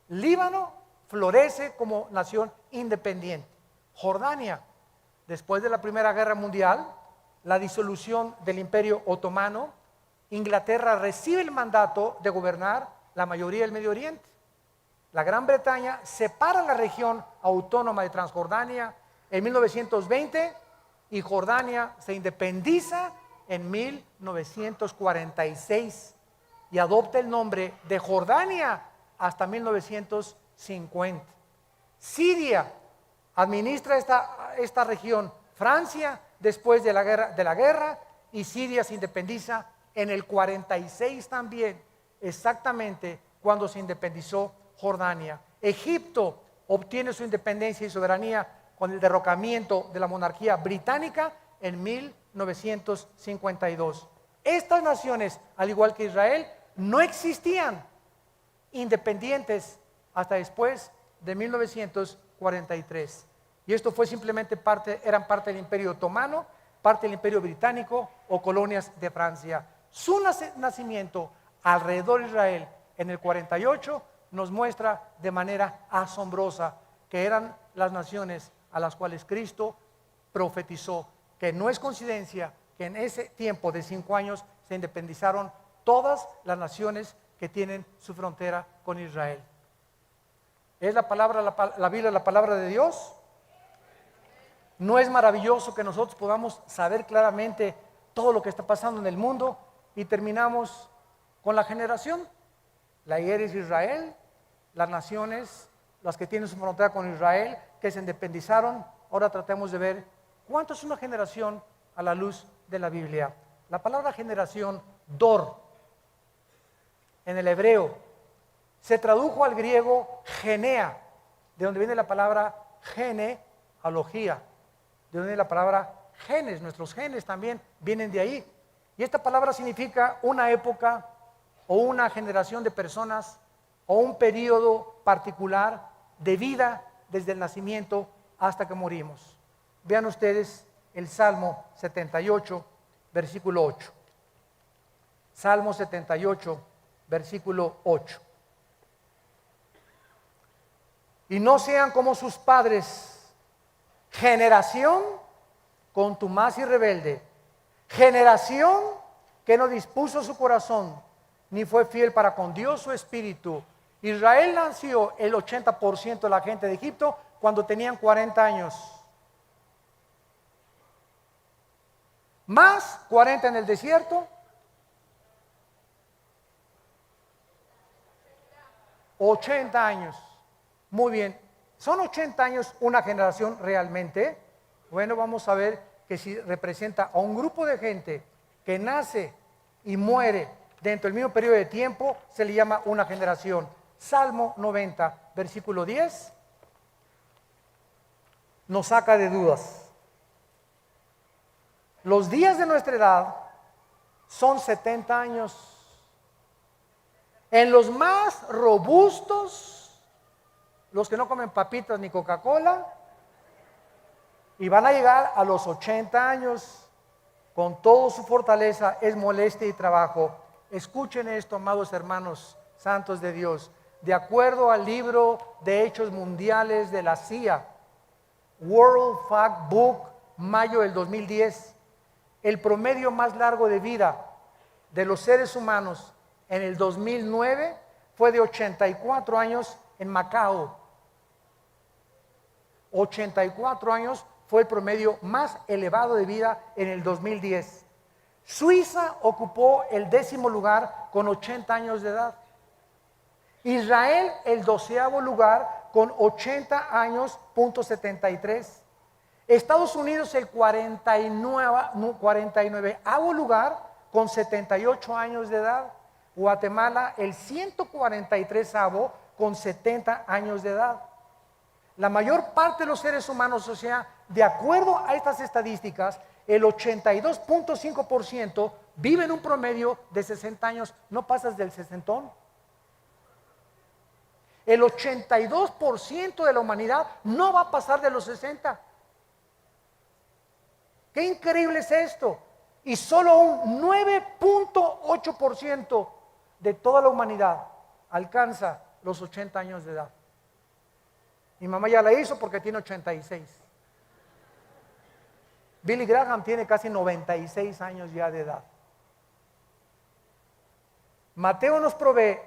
Líbano florece como nación independiente. Jordania, después de la Primera Guerra Mundial, la disolución del Imperio Otomano, Inglaterra recibe el mandato de gobernar la mayoría del Medio Oriente. La Gran Bretaña separa la región autónoma de Transjordania en 1920 y Jordania se independiza en 1946 y adopta el nombre de Jordania hasta 1950. Siria administra esta región Francia después de la guerra, y Siria se independiza en el 46 también, exactamente cuando se independizó Jordania. Egipto obtiene su independencia y soberanía con el derrocamiento de la monarquía británica en 1952. Estas naciones, al igual que Israel, no existían independientes hasta después de 1943. Y esto fue simplemente eran parte del Imperio Otomano, parte del Imperio Británico o colonias de Francia. Su nacimiento alrededor de Israel en el 48 nos muestra de manera asombrosa que eran las naciones a las cuales Cristo profetizó, que no es coincidencia que en ese tiempo de 5 años se independizaron todas las naciones que tienen su frontera con Israel. ¿Es la Biblia la palabra de Dios? ¿No es maravilloso que nosotros podamos saber claramente todo lo que está pasando en el mundo? Y terminamos con la generación. La IER es Israel, las naciones, las que tienen su frontera con Israel, que se independizaron. Ahora tratemos de ver cuánto es una generación a la luz de la Biblia. La palabra generación, dor, en el hebreo, se tradujo al griego genea, de donde viene la palabra genealogía, de donde viene la palabra genes. Nuestros genes también vienen de ahí. Y esta palabra significa una época o una generación de personas o un periodo particular de vida desde el nacimiento hasta que morimos. Vean ustedes el Salmo 78, versículo 8. Salmo 78, versículo 8. Y no sean como sus padres, generación contumaz y rebelde, generación que no dispuso su corazón, ni fue fiel para con Dios su espíritu. Israel nació el 80% de la gente de Egipto cuando tenían 40 años. Más 40 en el desierto. 80 años. Muy bien. ¿Son 80 años una generación realmente? Bueno, vamos a ver que si representa a un grupo de gente que nace y muere dentro del mismo periodo de tiempo, se le llama una generación. Salmo 90, versículo 10, nos saca de dudas. Los días de nuestra edad son 70 años. En los más robustos, los que no comen papitas ni Coca-Cola, y van a llegar a los 80 años con toda su fortaleza, es molestia y trabajo. Escuchen esto, amados hermanos santos de Dios. De acuerdo al libro de Hechos Mundiales de la CIA, World Fact Book, mayo del 2010, el promedio más largo de vida de los seres humanos en el 2009 fue de 84 años en Macao. 84 años fue el promedio más elevado de vida en el 2010. Suiza ocupó el 10º lugar con 80 años de edad. Israel el 12º lugar con 80 años, punto 73. Estados Unidos el 49º lugar con 78 años de edad. Guatemala el 143º con 70 años de edad. La mayor parte de los seres humanos, o sea, de acuerdo a estas estadísticas, el 82.5% vive en un promedio de 60 años. No pasas del sesentón. El 82% de la humanidad no va a pasar de los 60. ¡Qué increíble es esto! Y solo un 9.8% de toda la humanidad alcanza los 80 años de edad. Mi mamá ya la hizo porque tiene 86. Billy Graham tiene casi 96 años ya de edad. Mateo nos provee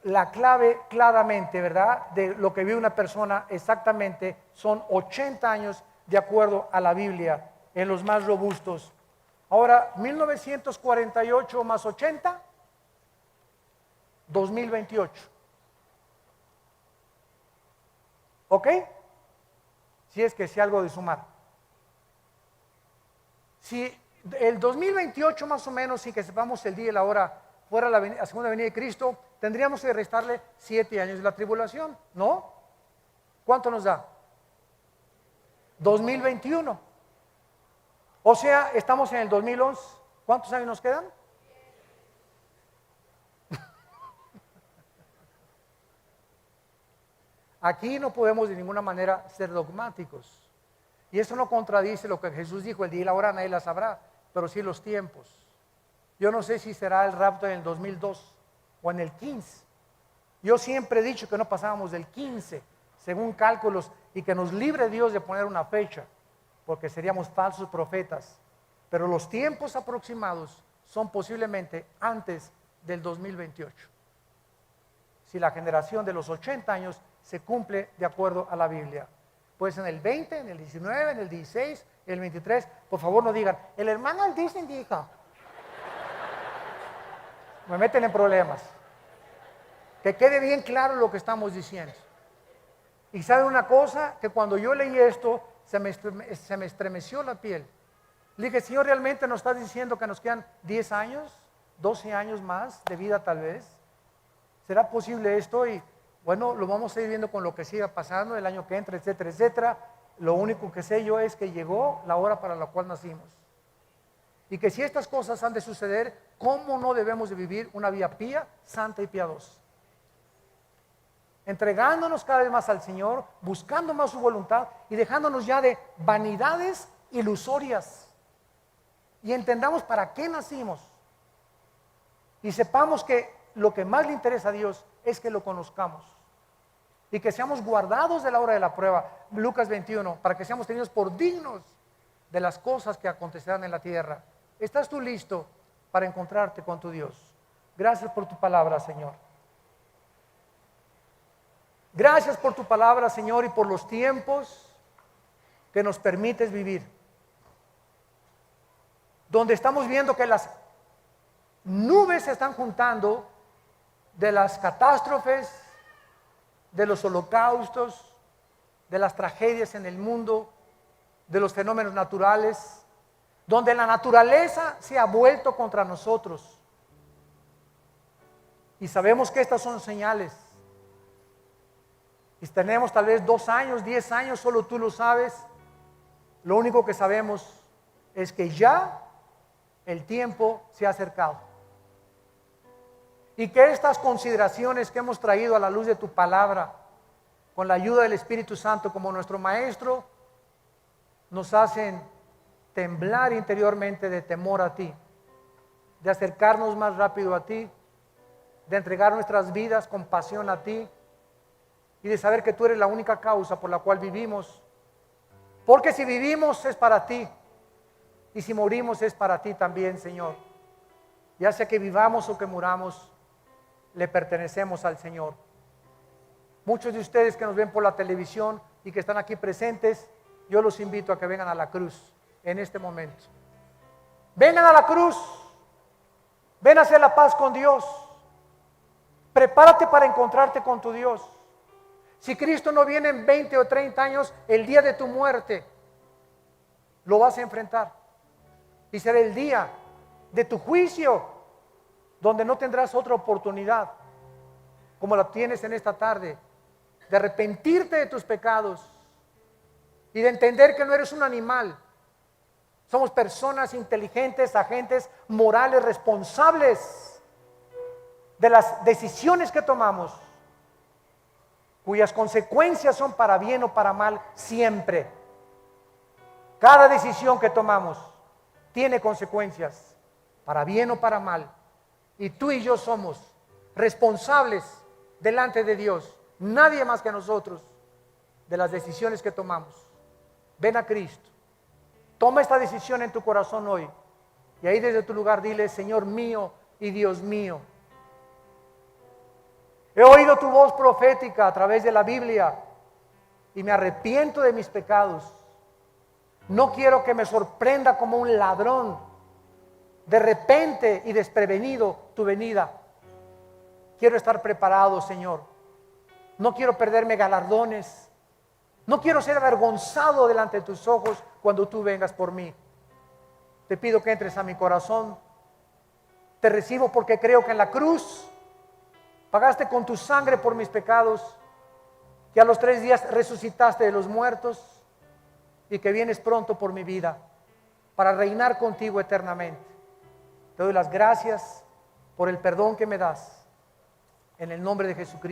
la clave claramente, ¿verdad? De lo que vive una persona exactamente, son 80 años de acuerdo a la Biblia, en los más robustos. Ahora, 1948 más 80, 2028. ¿Ok? Si es que sé algo de sumar. Si el 2028 más o menos, sin que sepamos el día y la hora, fuera la segunda venida de Cristo, tendríamos que restarle 7 años de la tribulación, ¿no? ¿Cuánto nos da? 2021. O sea, estamos en el 2011. ¿Cuántos años nos quedan? Aquí no podemos de ninguna manera ser dogmáticos. Y eso no contradice lo que Jesús dijo: el día y la hora nadie la sabrá, pero sí los tiempos. Yo no sé si será el rapto en el 2002 o en el 15. Yo siempre he dicho que no pasábamos del 15, según cálculos, y que nos libre Dios de poner una fecha, porque seríamos falsos profetas. Pero los tiempos aproximados son posiblemente antes del 2028. Si la generación de los 80 años se cumple de acuerdo a la Biblia. Pues en el 20, en el 19, en el 16, en el 23, por favor no digan, el hermano al Disney dijo. Me meten en problemas. Que quede bien claro lo que estamos diciendo. Y sabe una cosa, que cuando yo leí esto, se me estremeció la piel. Le dije, Señor, ¿realmente nos estás diciendo que nos quedan 10 años, 12 años más de vida tal vez? ¿Será posible esto? Y bueno, lo vamos a ir viendo con lo que siga pasando el año que entra, etcétera, etcétera. Lo único que sé yo es que llegó la hora para la cual nacimos. Y que si estas cosas han de suceder, ¿cómo no debemos de vivir una vida pía, santa y piadosa? Entregándonos cada vez más al Señor, buscando más su voluntad y dejándonos ya de vanidades ilusorias. Y entendamos para qué nacimos. Y sepamos que lo que más le interesa a Dios es que lo conozcamos. Y que seamos guardados de la hora de la prueba. Lucas 21, para que seamos tenidos por dignos de las cosas que acontecerán en la tierra. ¿Estás tú listo para encontrarte con tu Dios? Gracias por tu palabra, Señor. Gracias por tu palabra, Señor, y por los tiempos que nos permites vivir. Donde estamos viendo que las nubes se están juntando de las catástrofes, de los holocaustos, de las tragedias en el mundo, de los fenómenos naturales, donde la naturaleza se ha vuelto contra nosotros. Y sabemos que estas son señales. Y tenemos tal vez 2 años, 10 años, solo tú lo sabes. Lo único que sabemos es que ya el tiempo se ha acercado. Y que estas consideraciones que hemos traído a la luz de tu palabra, con la ayuda del Espíritu Santo como nuestro Maestro, nos hacen temblar interiormente de temor a ti, de acercarnos más rápido a ti, de entregar nuestras vidas con pasión a ti y de saber que tú eres la única causa por la cual vivimos. Porque si vivimos es para ti y si morimos es para ti también, Señor. Ya sea que vivamos o que muramos, le pertenecemos al Señor. Muchos de ustedes que nos ven por la televisión y que están aquí presentes, yo los invito a que vengan a la cruz en este momento. Vengan a la cruz, ven a hacer la paz con Dios. Prepárate para encontrarte con tu Dios. Si Cristo no viene en 20 o 30 años, el día de tu muerte, lo vas a enfrentar. Y será el día de tu juicio, donde no tendrás otra oportunidad, como la tienes en esta tarde, de arrepentirte de tus pecados y de entender que no eres un animal. Somos personas inteligentes, agentes morales, responsables de las decisiones que tomamos, cuyas consecuencias son para bien o para mal siempre. Cada decisión que tomamos tiene consecuencias, para bien o para mal. Y tú y yo somos responsables delante de Dios, nadie más que nosotros, de las decisiones que tomamos. Ven a Cristo, toma esta decisión en tu corazón hoy, y ahí desde tu lugar dile: Señor mío y Dios mío, he oído tu voz profética a través de la Biblia y me arrepiento de mis pecados. No quiero que me sorprenda como un ladrón de repente y desprevenido tu venida. Quiero estar preparado, Señor. No quiero perderme galardones. No quiero ser avergonzado delante de tus ojos cuando tú vengas por mí. Te pido que entres a mi corazón. Te recibo porque creo que en la cruz pagaste con tu sangre por mis pecados, que a los 3 días resucitaste de los muertos y que vienes pronto por mi vida para reinar contigo eternamente. Te doy las gracias por el perdón que me das, en el nombre de Jesucristo.